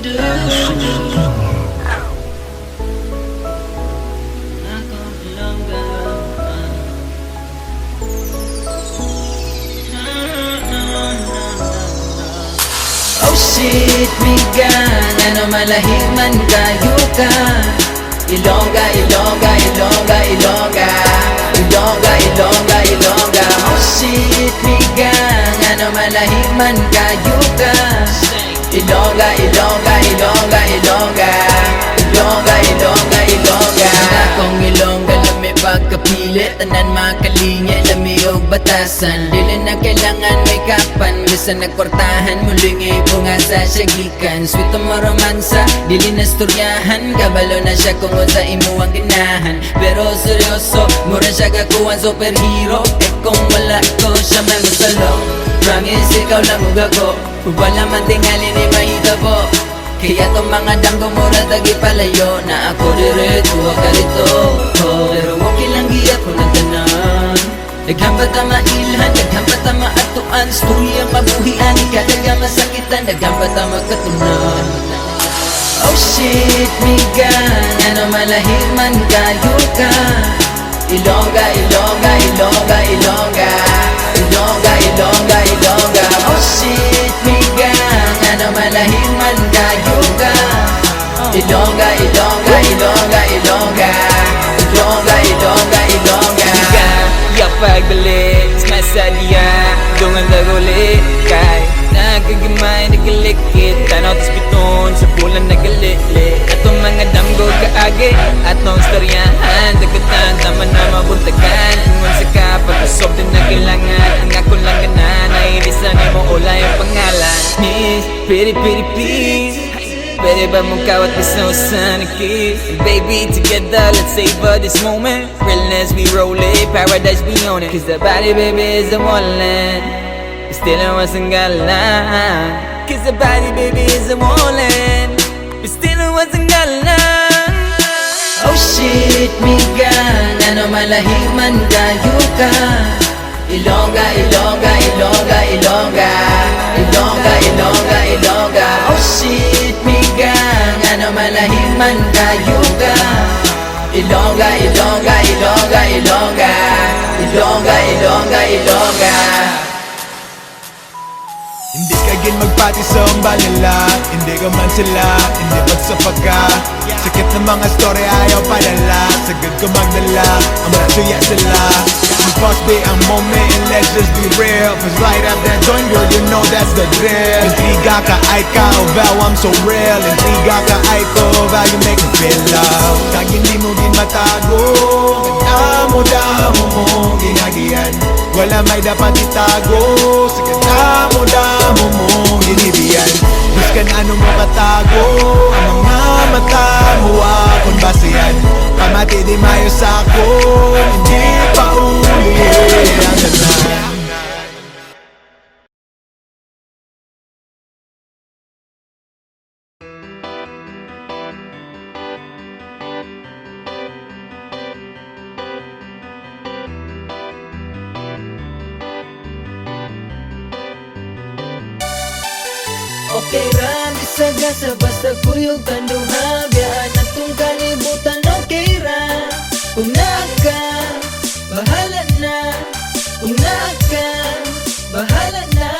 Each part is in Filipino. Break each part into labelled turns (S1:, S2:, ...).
S1: Oh shit, migan, ano malahiman kayo ka. Ilongga, Ilongga, Ilongga, Ilongga, Ilongga, Ilongga, Ilongga. Oh shit, migan, ano malahiman kayo ka. Ilongga, Ilongga, Ilongga, Ilongga, Ilongga, Ilongga, Ilongga. Akong Ilongga lami pagkapilit, tanan makalingi lami og batasan. Dili na kailangan may kapan, bisa nagkortahan muling ibunga sa syagikan. Sweet mo romansa, dili na storyahan, kabalo na siya kung sa imo ang ginahan. Pero seryoso, mura siya kakuhan superhero. Kung wala ko siya malusalo, promise ikaw lang ugago. Wala man tingali ni mahita po, kaya tong mga damgo mura tagi palayo. Na ako direto ka dito, pero okay lang giya ko na tanan. Naghambat ang mailhan, naghambat ang maatuan, storya mabuhian, ikadaga masakitan, naghambat ang magkatunan. Oh shit, migan, ano malahiman kayo ka. Ilongga, Ilongga, Ilongga, Ilongga, Ilongga, Ilongga, Ilongga. Oh shit, migan, ano malahiman kayo ka. Ilongga, Ilongga, Ilongga, Ilongga, Ilongga, Ilongga, Ilongga.
S2: Ya pagbalik sa masadya, dungan nagulit kay nagagimay nagalikit, tanaw tas piton sa pulan nagalilit. Atong mga damgo kaagi, atong storyahan, dagatan tama na mabuntagan. Tungon sa kapag-usob din na kailangan, ang ako lang ganan, nailisan mo ula yung pangalan. Miss, pretty pretty please, pwede ba mong kawat isang usan kiss? Baby, together, let's savor this moment. Realness, we roll it, paradise, we own it. Cause the body, baby, is the wallet. Still I wasn't galang. Cause the body, baby, is the wallet. Still I wasn't galang.
S1: Oh shit, migan, ano malahiman kayo ka. Ilongga, Ilongga, Ilongga, Ilongga, Ilongga, Ilongga, Ilongga. Oh shit, migan, ano malahiman kayo ka. Ilongga, Ilongga, Ilongga, Ilongga, Ilongga, Ilongga, Ilongga.
S3: Hindi ka gin magpati sa umbalila, hindi ka man sila, hindi magsapa ka. Sakit ng mga story ayaw padala, sagad ko magdala, ang matuya sila. Must be a moment and let's just be real. Cause right up that joint girl, you know that's the drill. Intriga ka ay ka, oh vow I'm so real. Intriga ka ay ko, vow you make me feel love. Kag hindi mo din matago, damo mo ginagian. Wala may dapat itago, sige damo mo ginibiyan. Biskan ano mo katago, ang mga mata mo akong basihan. Pamati di mayo sa ako, hindi pa uli ang ganan.
S1: Okay ra, bisagasa basta kuyog tanduha. Biyaan atong kalibutan, okay ra. Kung naka, bahala na. Kung naka, bahala na.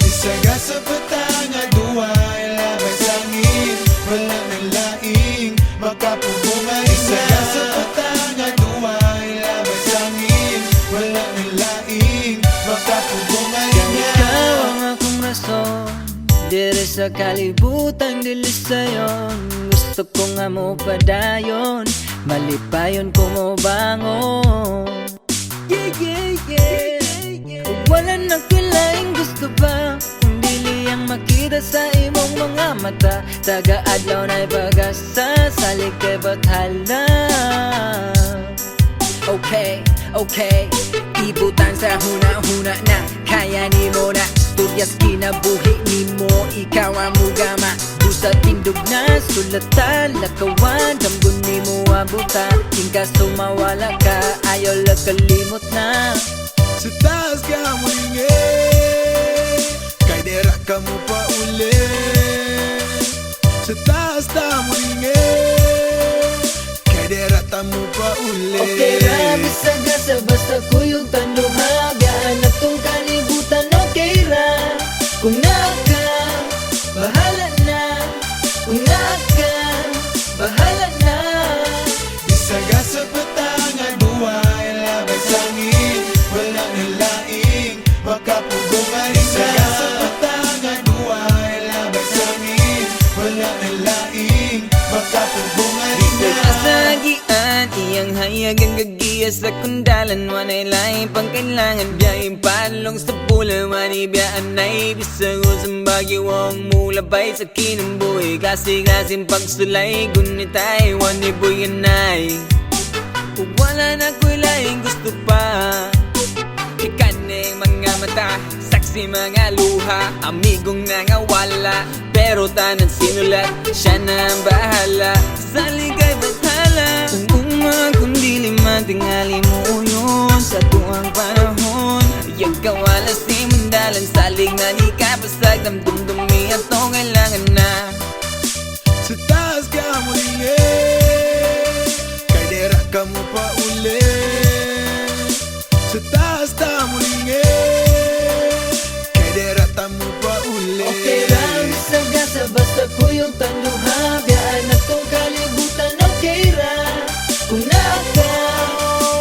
S3: Bisagasa patanga duhay, labay sangin, wala nang laing, makapubungan na. Bisagasa patanga duhay, labay sangin, wala nang laing, makapubungan na.
S1: Ikaw ang akong rason, diri sa kalibutan, dili sayon. Gusto ko nga mo padayon, malipayon ko mo bangon. Yeah, yeah, yeah. Kung wala na kilaing gusto ba, kung dili ang makita sa imong mga mata. Taga-adlaw na'y pag-asa, salig kay bathala. Okay, okay, ibutan sa huna-huna na, kaya ni mo na. Tulyas kinabuhi ni mo, ikaw ang mugama. Busa tindog na, sulatan, lakawan, damgon ni mo abuta. Tingka sumawala ka, ayaw lakalimot na.
S3: Sa taas ka mulingi, kay dera ka mo pa uli. Sa taas ta muringin Kay derata mo pa uli
S1: Okay ra, bisag sa basta kuyog tanduha Gaan na tong kalibutan, okay ra. Kung naka, bahala na. Kung naka, bahala na.
S3: Bisaga sa patangan buhay labay sangin Wala nalaing makapugong Bisaga sa patangan buhay labay sangin Wala nalaing makapugong
S2: Kasagian, iyang hayag ang gagiya sa kundalan Wanay laing pangkailangan, biyayang palong sa pula Wani biyaan na ibisago sa bagyo ang mulabay sa kinambuhi Klase-klaseng pagsulay, gunitay, wani buyanay Kung wala na ko'y laing gusto pa Ikaning mga mata, saksi mga luha Amigong nangawala, pero tanan sinulat Siya na ang bahala, sa ligay bathala Kung kundi lima tingali mo yun Sa tuwang panahon, iyag kawala si mandalan Salig na di kapasag, damdumdumi at to kailangan na
S3: Sa taas ka muringin Kay dera ka mo pa uli Sa taas ta muringin Kay dera ta mo pa uli
S1: Okay ra, bisag sa basta kuyog tanduha Gaan na tong kalibutan, okay ra. Kung naka,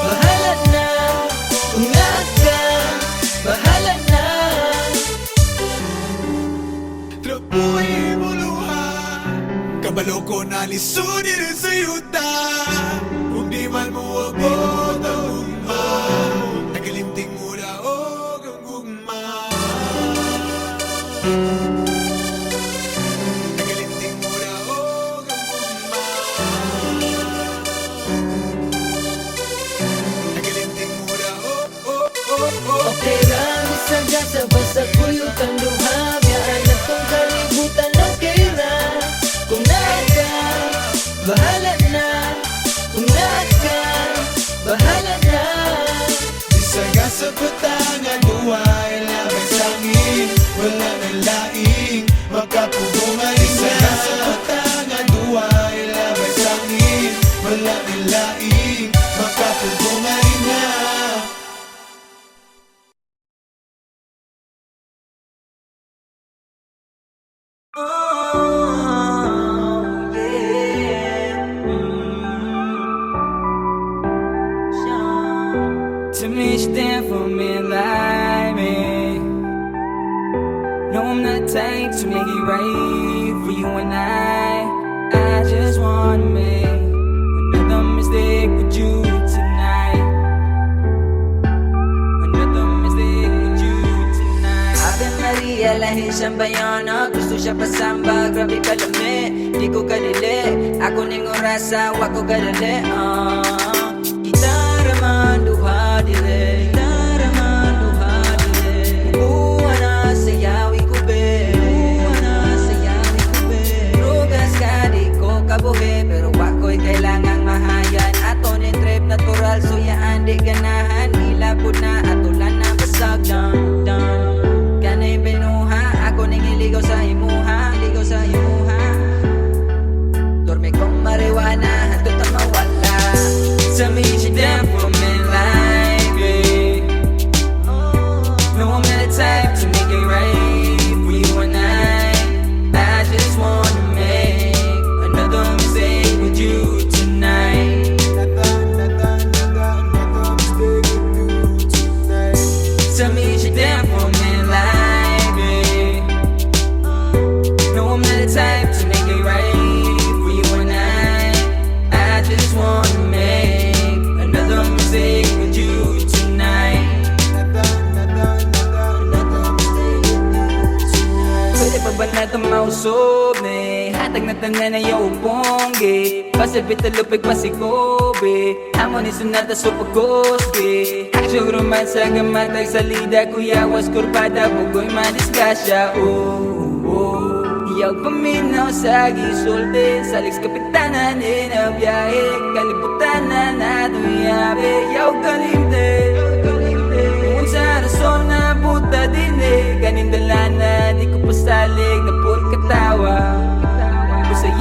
S1: bahala na. Kung naka, bahala na.
S3: Trapuhi mo luha Kabalo ko na lisuni rin sa yuta Kung di man mo abot ang gugma Nagalimting mo daog ang gugma Nagalimting mo daog ang gugma Nagalimting mo daog
S1: Okay ra, bisag sa basta kuyog tanduha Gaan na tong kalibutan, okay ra. Kung naka, bahala na. Kung naka, bahala na.
S3: Bisaga sa patangan buhay labay sangin Wala nang laing makapugong Bisaga sa patangan buhay labay sangin Wala nang laing makapugong
S2: To me, you stand for me like me. No, I'm not type to make it right for you and I just wanna make another mistake with you tonight. Another mistake with you tonight.
S1: Ave Maria, lahir siyang bayana. Gusto siya pasamba, grabe kalami. Di ko kadili, ako ning orasa, wag ko kadali. Gitara man duha dili, gitara man duha dili. Buwan na sayawi ko be, buwan na sayawi ko be. Rugas ka di ko kabuhi, pero wako'y kailangang mahayan. Ato ning trip natural, so yaan di ganahan. Ilapod na atulan na basag dang dang. Kanay binuha, ako ning iligaw sa imuha, iligaw sa imuha. Dorme kong mariwana, hantod ang mawala.
S2: Tell me you down for me like me. No, I'm not the type to make it right for you and I just wanna make another mistake with you tonight. Tell me you down for me like me. No, I'm not the type to make it right for you and I just wanna make another mistake with you tonight. Pwede pa ba natin mausog ni hatag na tanan na yung bongge pasabit na lupig pasikobe amon isunata sa pagkoske aksyon romance sa gamatag salida kuya was kurbada bugoy madiskasya iyaw paminaw sa gisulde Salix kapitanan na biyahe Kalibutan na naduyabe Iyaw kalinde Kung sa rason na puta din Kanindala na di ko pasalig na pul katawa Busa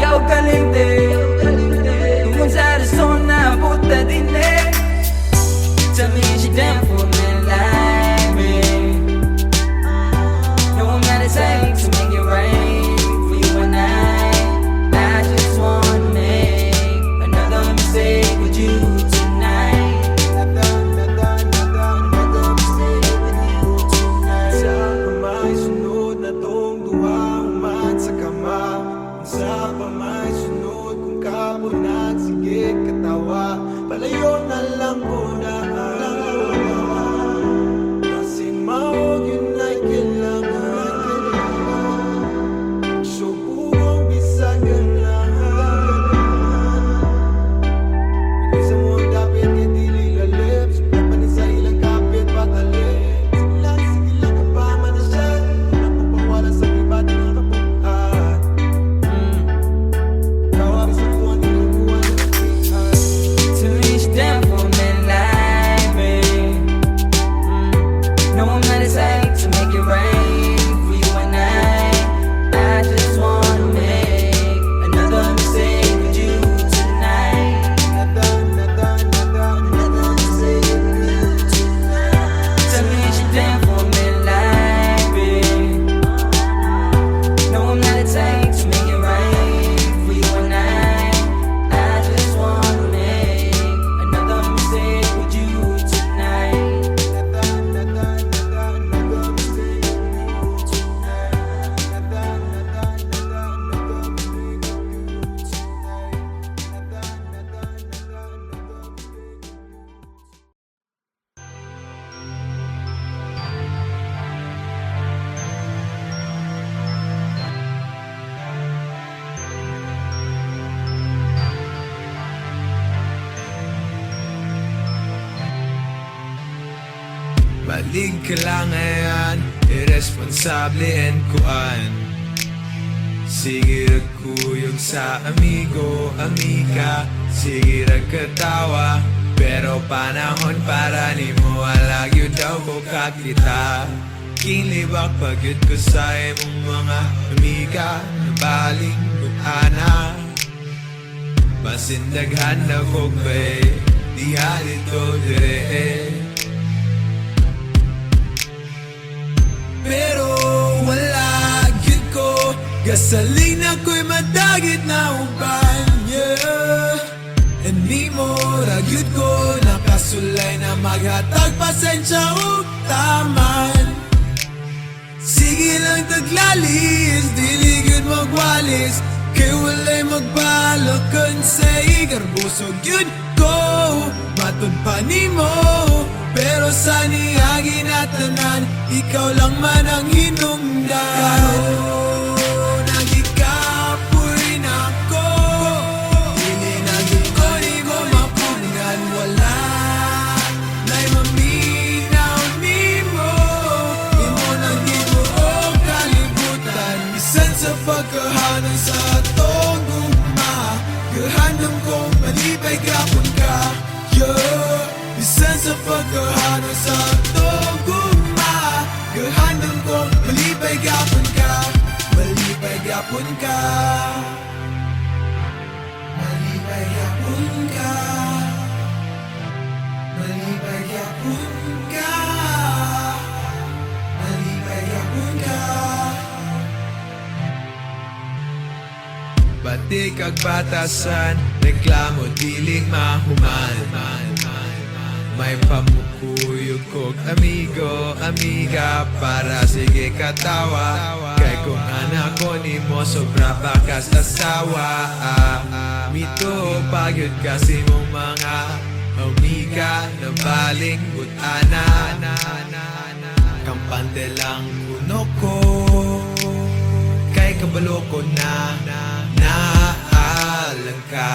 S3: Balig ka lang ngayon, irresponsable and kuan. Sige ragkuyog sa amigo, amiga. Sige ragkatawa, pero panahon para ni mo alag yun daw ko kakita. Kinlibak pagyud ko sa imong mga amiga na baling butana. Basin daghan na ko bay, di halito dire. Pero wala gyud ko gasolina ko'y madagit na uban, yeah. And di mo ragyud ko nakasulay na maghatag pasensya o taman. Sige lang taglalis, dili gyud magwalis, kay walay magbalakon sa igarbusog yun ko. Matud pa ni mo, pero sa niyagi na tanan, ikaw lang man ang hinungdan. Nagikapoy na ko, dili na yun ko di mo mapunan. Wala na'y maminaw ni mo, di mo nang di mo o kalibutan. Bisan sa pagkahanan sa atong guma, gahanam kong malibay kapon ka, yeah. Bisan sa pagkahanan sa atong guma, gahanam kong malibay kapon ka, malibay kapon ka, malibay kapon ka, malibay kapon ka, malibay kapon ka. Batik kag batasan, reklamo diling mahuman. May pamukuyog kog amigo, amiga, para sige katawa. Kay kung anak ko ni mo sobra bakas asawa. Mito pagyud kasi mong mga amiga na baling butana. Kampante lang kuno ko, kay kabalo ko na naalang ka.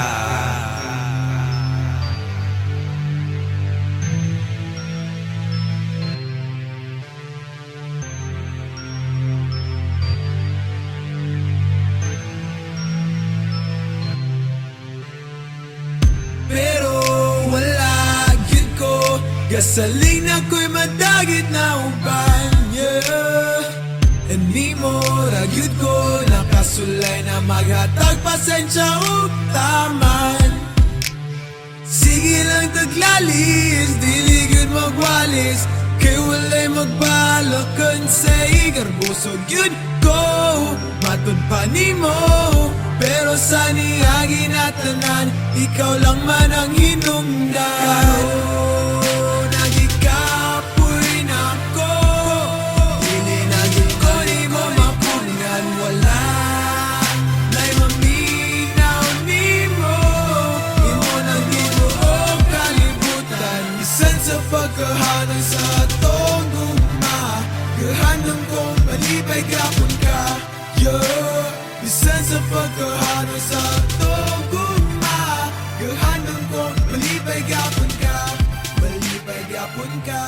S3: Pero wala gyud ko gasolina ko'y madagit na uban, yeah. And di mo ragyud ko nakasulay na maghatag pasensya o taman. Sige lang taglalis, dili gyud magwalis, kay walay magbalakon sa igarbusog yun ko. Matud pa ni mo, pero sa niyagi na tanan, ikaw lang man ang hinungdan. Nagikapoy na ko, dili na yun ko di mo mapunan. Wala na'y maminaw ni mo, di mo nang di mo o kalibutan. Bisan sa pagkahanang sa atong guma, gahanam kong malibay kapon ka, yeah. Bisan sa pagkahanang sa atong guma, gahanam kong malibay kapon ka, malibay kapon ka,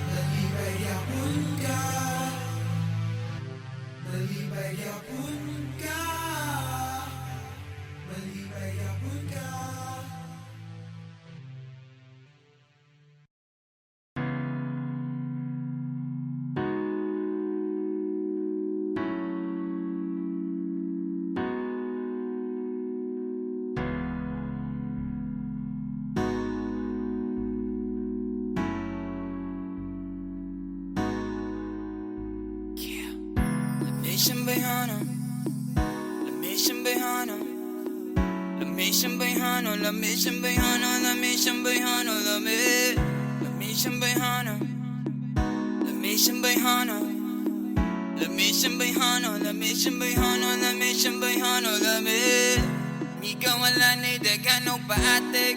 S3: malibay kapon ka, malibay kapon ka, malibay kapon ka.
S2: Lamisyan bayhano, lamisyan bayhano, lamisyan bayhano, lamisyan bayhano, lamisyan bayhano, lamisyan bayhano, lamisyan bayhano, lamisyan bayhano, lamisyan bayhano, lamisyan bayhano, Ikaw wala na'y dagan o paatik,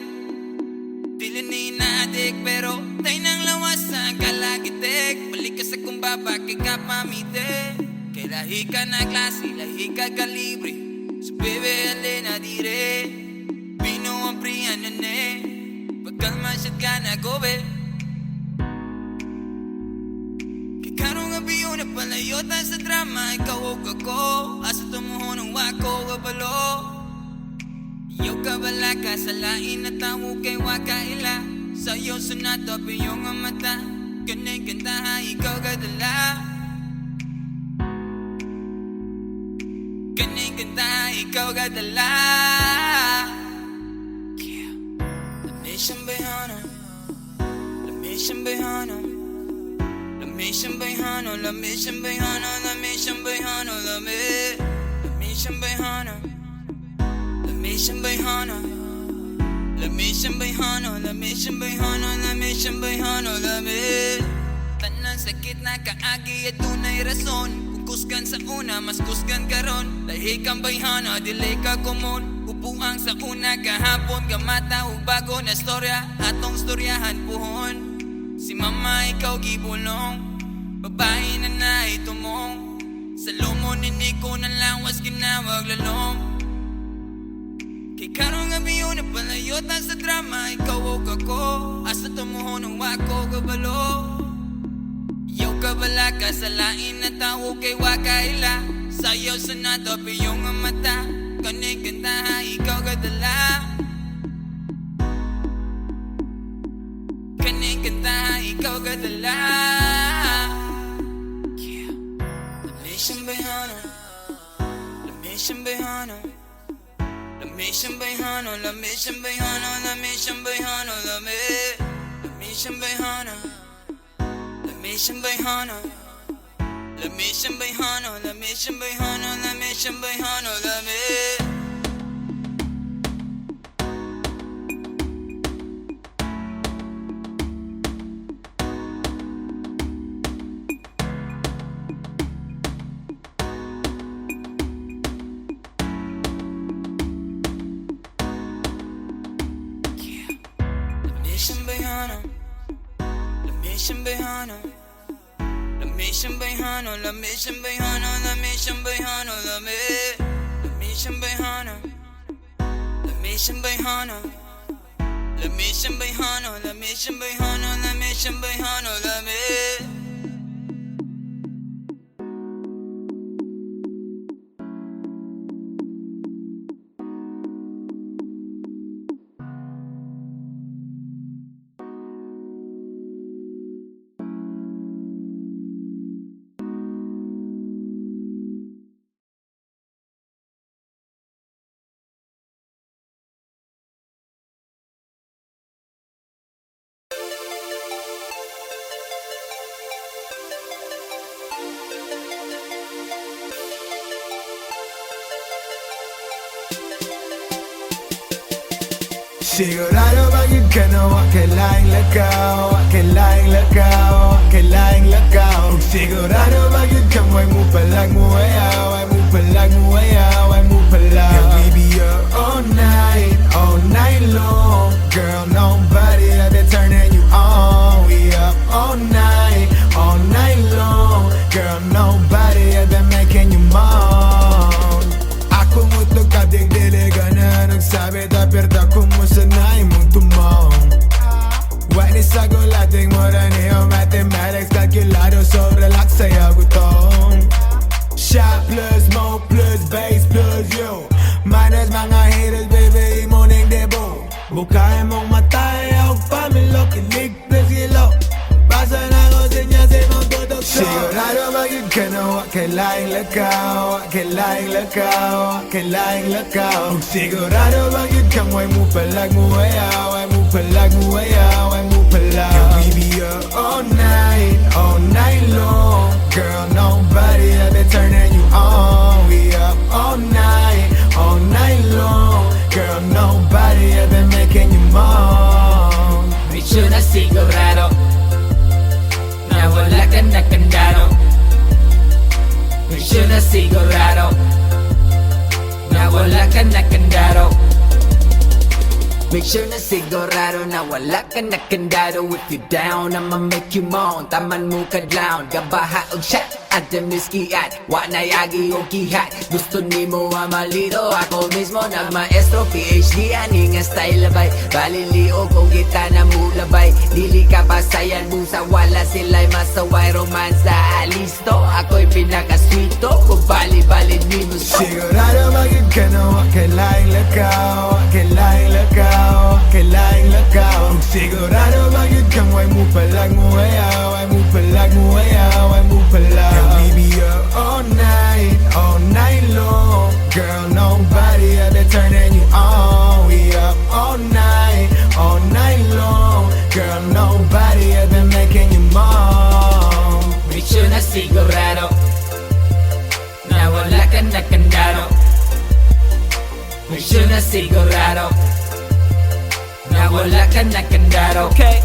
S2: dili ni naadik, pero tay nang lawas sa kalagitik. Balik ka sa kumbaba kay kapamite, kay lahi ka na klase, lahi ka kalibre. So baby, alin na dire, Pino ang priyan na ne, pagkalma siya't ka na gobe. palayo tayo sa drama, ikaw o ako. Asa tumuho ng wako kabalo. Iyo ka bala ka sa lain na tawo kay wakaila. Sa'yo sunato piyong ang mata. Ganay ganda ikaw kadala. Ganay ganda ikaw kadala. Lamisang bayhano, lamisang bayhano, lamisang bayhano, lamisang bayhano, lamisang bayhano, lamisang bayhano, lamisang bayhano, lamisang bayhano, lamisang bayhano, lamisang bayhano, tanang sakit na kaagi at tunay rason. Kusgan sa una, mas kusgan karon. Lahi kang bayhana, dili ka kumon. Upuang sa una, kahapon gamata ug bago na storya. Atong storyahan puhon. Si mama ikaw gibulong, babae na naitumong. Sa lumon ni ko na lawas ginawag lalong. Kay karong gabi yun na palayo ta sa drama, ikaw o ako. Asa tumuho ng wako kabalo. Yaw ka bala ka sa lain na tawo kay wakaila. Sa'yo sunato piyong ang mata. Kanay ganda ikaw kadala. Kanay ganda ikaw kadala. Lamisang bayhano, lamisang bayhano, lamisang bayhano, lamisang bayhano, lamisang bayhano, lamisang bayhano, lamisang bayhano, lamisang bayhano, lamisang bayhano, lamisang bayhano, lamisang bayhano, lamisang bayhano, lamisang bayhano, lamisang bayhano, lamisang bayhano, lamisang bayhano, lamisang bayhano, lamisang bayhano, lamisang bayhano, lamisang bayhano,
S3: Sigurado bagay ka na wag kailangang lakaw, wag kailangang lakaw, wag kailangang lakaw. Ug sigurado bagay ka way mo palag mo ayaw, way mo palag mo ayaw, way mo palag. Yeah, we be up all night long. Girl, nobody out there turning you on. We up all night long. Girl, nobody out there making you moan. Ako mutlog ka digdili ka na nagsabi tapirta kumusta na imong tumong. Why ni sa gulating mo na niyo mathematics calculado so relax sa'yo gutong. Shot plus, mo plus, bass plus, yo minus mga haters baby imo ning debo. Bukain mong matay o pamilok inig plus ilo. Basa na ko sinya sa imong tutok so sigurado magig ka na wag kailangang lakaw, wag kailangang lakaw, wag kailangang lakaw. Ug sigurado magig kang way mo palag mo ayaw, way mo palag mo ayaw, way mo palag. Yeah, we be up all night long. Girl, nobody out there turning you on. We up all night long. Girl, nobody out there making you moan.
S1: Medyo na sigurado na wala ka na kandado. Medyo na sigurado na wala ka na kandado. Make sure na sigurado na wala ka na kandado. If you down, I'ma make you moan. Taman mo kadlaon, gabaha og shot at demiskiat, wa na yagi o kihat. Gusto ni mo amalito, ako mismo nagmaestro PhD ani nga style labay. Baliliog kung kita na mulabay, dili pili ka pasayan busa, wala sila'y masaway romansa. Listo, ako'y pinaka-sweeto, kung bali-bali di mo
S3: Sigurado maging ka na wag kailangang lakaw, kailangang lakaw, kailangang lakaw. Kung sigurado maging kang way mo palag mo ayaw, way mo palag mo ayaw, way mo palag. And we be up all night long. Girl, nobody other turning you on. We up all night long. Girl, nobody other making you moan.
S1: Make sure na sigurado na wala ka na kandado. Make sure na sigurado na wala ka na kandado.
S2: Okay.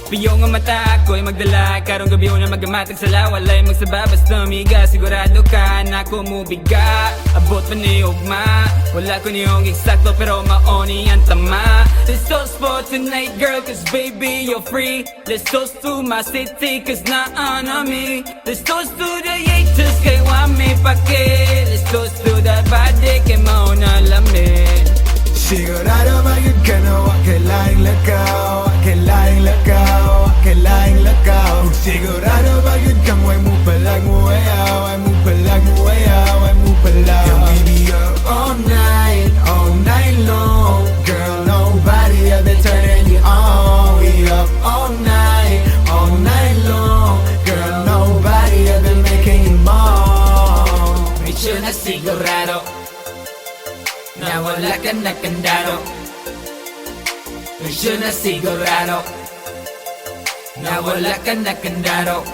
S2: Piyo nga mata ako'y magdala, karong gabi na magamatag sala, walay magsaba basta miga. Sigurado ka na kumubiga, abot pa ni ugma. Wala ko niyong eksakto pero maoni ang tama. Let's toast for tonight girl, cause baby you're free. Let's toast to my city, cause na-on me. Let's toast to the haters, kay wame pake. Let's toast to the body, kay mauna lamin.
S3: Sigurado maging ka na wag kailangang lakaw, kailangang lakaw, kailangang lakaw. Kung sigurado maging kang way mo palag mo ayaw, way mo palag mo ayaw, way mo palag. And we be up all night long. Girl, nobody other turning you on. We up all night long. Girl, nobody other making you moan.
S1: Make sure na sigurado na wala ka na kandado. Make sure na sigurado na wala ka na kandado.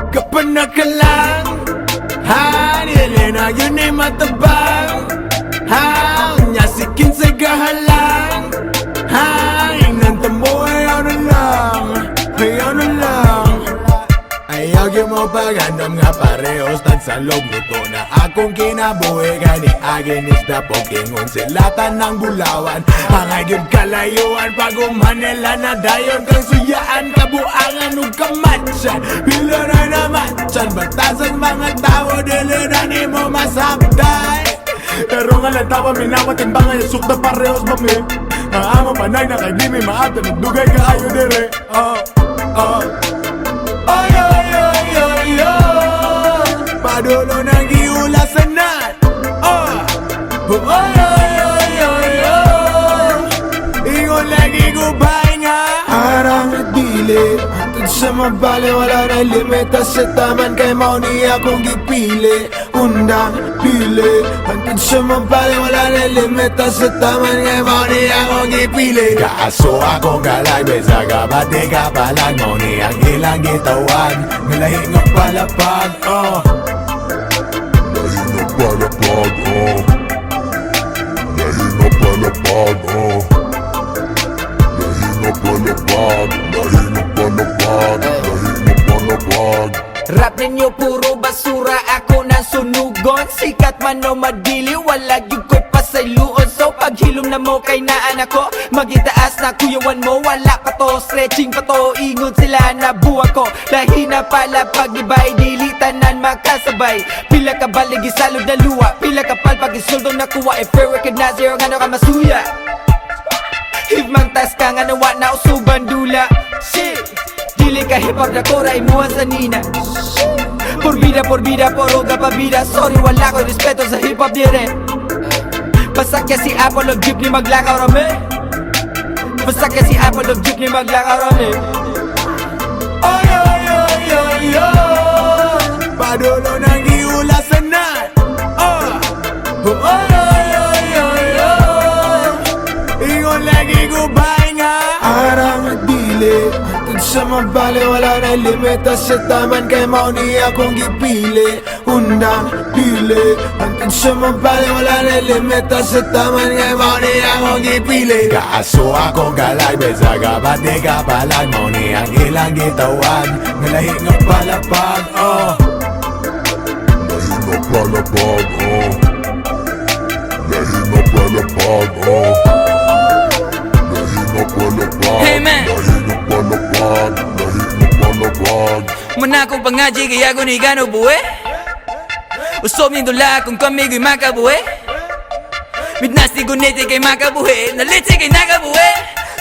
S3: Kapanak ka lang, hanilin na yun ay matabang. Nyasikin sa gahalang, inanta mo ayaw na lang, ayaw na lang. Ayaw yung mo pagandam nga parehos nagsalog luto na akong kinabuhi gani agin isda pokingon silatan ng bulawan. Hangay yung kalayuan pag umanila na dayon kang suyaan kabuangan ug kamatsan. Pila na namatsan batasan mga tao dili na ni mo masabday. Pero nga lang tawa minamatimbangan yung sukta parehos mami. Amo panay na kay di may maata nagdugay ka ayo dire. Ay ay ay ay ay, padulo ng giulasanan. Ay ay ay ay ay, ingon lagi gubay nga arang at dili. Atod sa mabali wala na limita sa taman kay mao ni akong gipili. Undang pili, atod sa mabali wala na limita sa taman kay mao ni akong gipili. Kaaso akong galagbe sa kabati kapalag mao ni ang ilang gitawan. Ngalahi nga palapag,
S4: Lahi na palapag, Lahi na palapag, Lahi na palapag, Lahi na palapag, Lahi na palapag.
S1: Rap ninyo puro basura, ako na sunugon. Sikat man o madili, wala yung ko'y pasayluon. So paghilom na mo kay naan ako, magitaas na kuyawan mo. Wala pa to, stretching pa to, ingon sila na buwan ko. Lahi na pala pag-ibay, dili tanan makasabay. Pila ka baligi salod na luwa, pila ka palpag isuldo na kuha. If you're recognize, you're nga ka masuya. Hivmang tas ka nga nawa na usuban dula. Shit, dili ka hip-hop na koray muwan sa nina. Por vida, poroga pa vida. Sorry, wala ko respeto sa hip-hop dire. Basta kasi Apple of jeep ni maglakaw rame. Basta kasi Apple of jeep ni maglakaw rame.
S3: ay ay ay ay ay, padulo ng giulasanan. Ay ay ay ay ay, ingon lagi gubay nga arang at dili. Atod sa mabali wala na limita sa taman kay mao ni akong gipili. Undang pili, atod sa mabali wala na limita sa taman kay mao ni akong gipili. Kaaso akong galagbe sa kabati kapalag mao ni ang ilang gitawan. Ngalahi nga palapag,
S4: Lahi na palapag, Lahi na palapag, Lahi na palapag.
S2: Umanakong pangaji kaya ko ni gano buwe Usob ni dula kung kami ko'y makabuwe Midnasti gunete kay makabuhe Nalite kay nakabuhe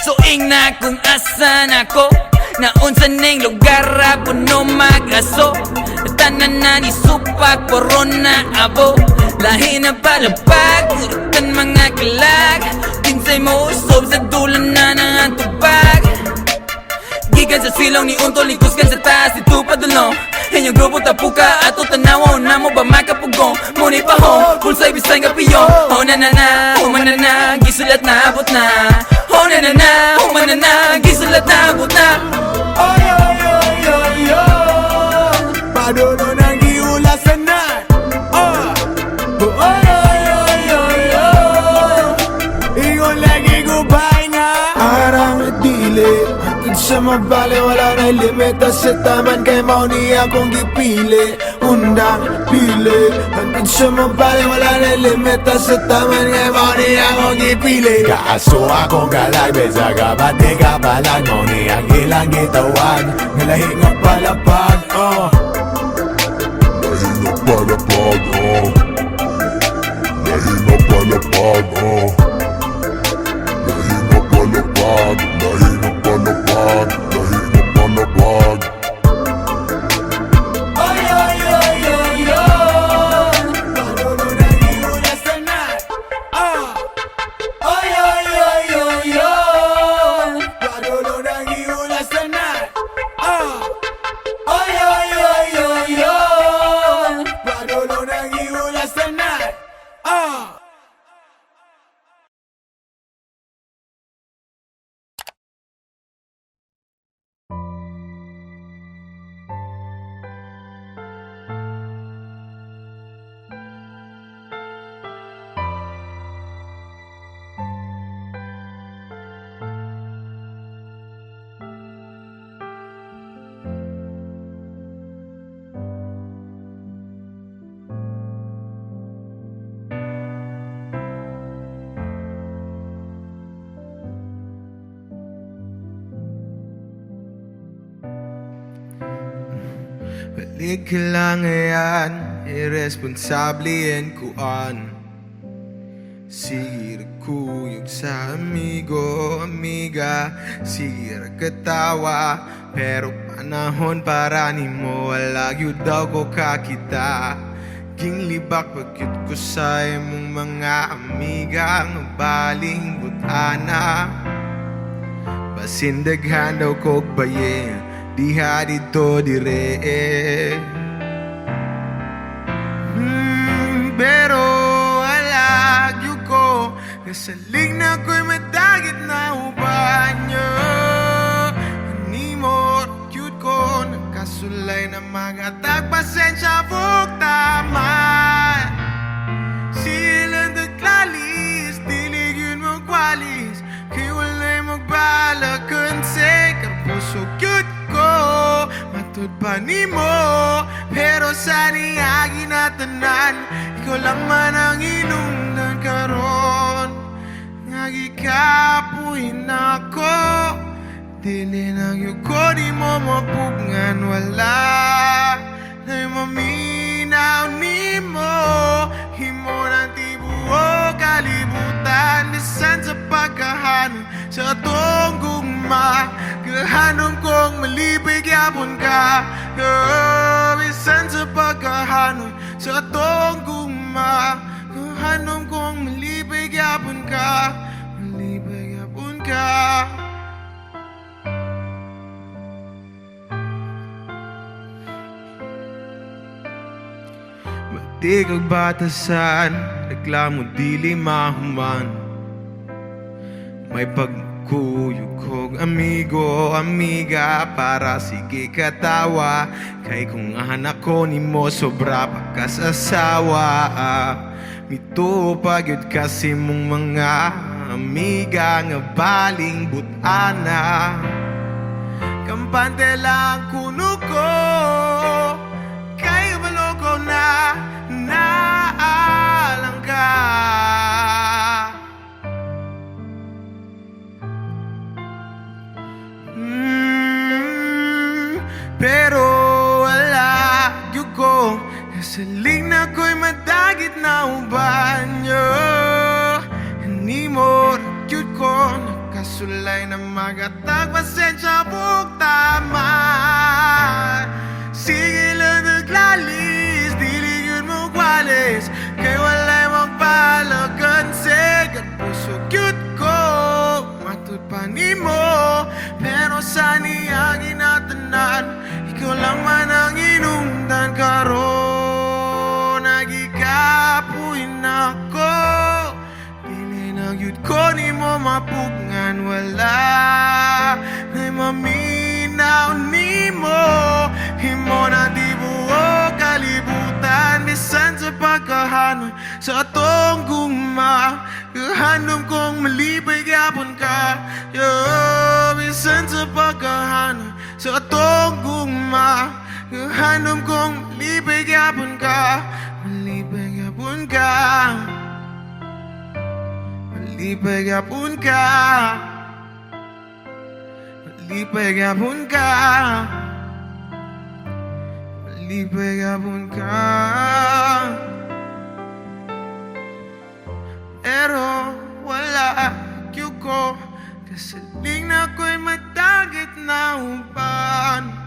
S2: So ing na kung asan ako Naunsa ning lugar puno mag-aso Tanan na ni supak corona abo Lahi na palapag Urutan mga kalag Pinsay mo usob sa dulan na ng tubag Gikan sa silong ni untol Likuskan sa taas ito padulong Inyong grupo tapuka ato tanaw na mo ba makapugong Muni pa ho, pulsay bisay nga piyon Ho na na na, humana na, gisulat na abot na Ho na na na, humana na, gisulat na abot na
S3: Oy, oy, oy, oy, oy Padulo ng giulasan na Oy, oy, oy, oy, oy Ingon lagi ko nga Arang at dili Hatid sa mabali Wala na limita sa taman Kay mau ni akong gipili Undang pili Hatid sa mabali Wala na limita sa taman Kay mau ni akong gipili Kaaso akong galag Besa ka pati ka palag Mau ni ang ilang gitawag Ngalahi nga palapag
S4: Lahi nga palapag, Lahi nga palapag, Lahi nga palapag, lahi nga palapag, lahi nga palapag.
S3: Oy, oy, oy, oy, oy Padulo ng giulasan na Oy, oy, oy, oy, oy Padulo ng giulasan na Oy, oy, oy, oy, oy Padulo ng giulasan na Balik ka lang ngayon, irresponsable yan kuan Sige kuyog sa amigo, amiga Sige katawa, pero panahon para ni mo Wala yun daw ko kakita Ginglibak pagkit ko sa imong mga amiga Ang baling butana Basindaghan daw ko baye Diha dito dire Pero alag yu ko Nasalig na ko'y madagit na ubanyo Ani mo cute ko Nagkasulay na mga tagpasensya Fuk taman Silang naglalis Dilig yun magwalis Kay wala'y magbalakan Say karpuso cute ko Matud pa ni mo Pero sa niyagi na tanan Ikaw lang man ang inungnan karon Ngagi kapuin ako Dili nang yuko di mo mapugngan Wala na'y maminaw ni mo Himo ng tibuo kalibutan Bisan sa pagkahanon Sa atong gugma Kahanon kong malibig yapon ka Bisan sa pagkahanon Sa atong gugma Kahanon kong malibig yapon ka Malibig yapon ka Di kag batasan, reklamo dili mahuman May pagkuyog kog amigo, amiga Para sige katawa Kay kung anak ko ni mo sobra pagkasasawa Mito pagyod kasi mong mga amiga Nga baling butana Kampante lang kuno ko Kay maloko na naalang ka Pero Kasaling na ko'y madagit na uban nyo. Hindi mo cute ko nakasulay na magatag pasensya buk tama. Sige lang naglalis, dili yun mo kwalis, kay walay magpalagan sa puso cute ko. Matud pa ni mo, pero sa niya ginatanan, ikaw lang man ang inungdan karon. Nagikapuin ako, dili na yun ko ni mo mapugngan. Wala na'y maminaw ni mo, himo na di buo kalibutan. Bisan sa pagkahanoy sa atong gugma, kahanom kong malipay gyapon ka. Bisan sa pagkahanoy sa atong gugma, kahanom kong malipay gyapon ka. Malipay gyapon ka, malipay gyapon ka, malipay gyapon ka, malipay gyapon ka. Pero wala cue ko, kasaling na ko'y madagit na uban.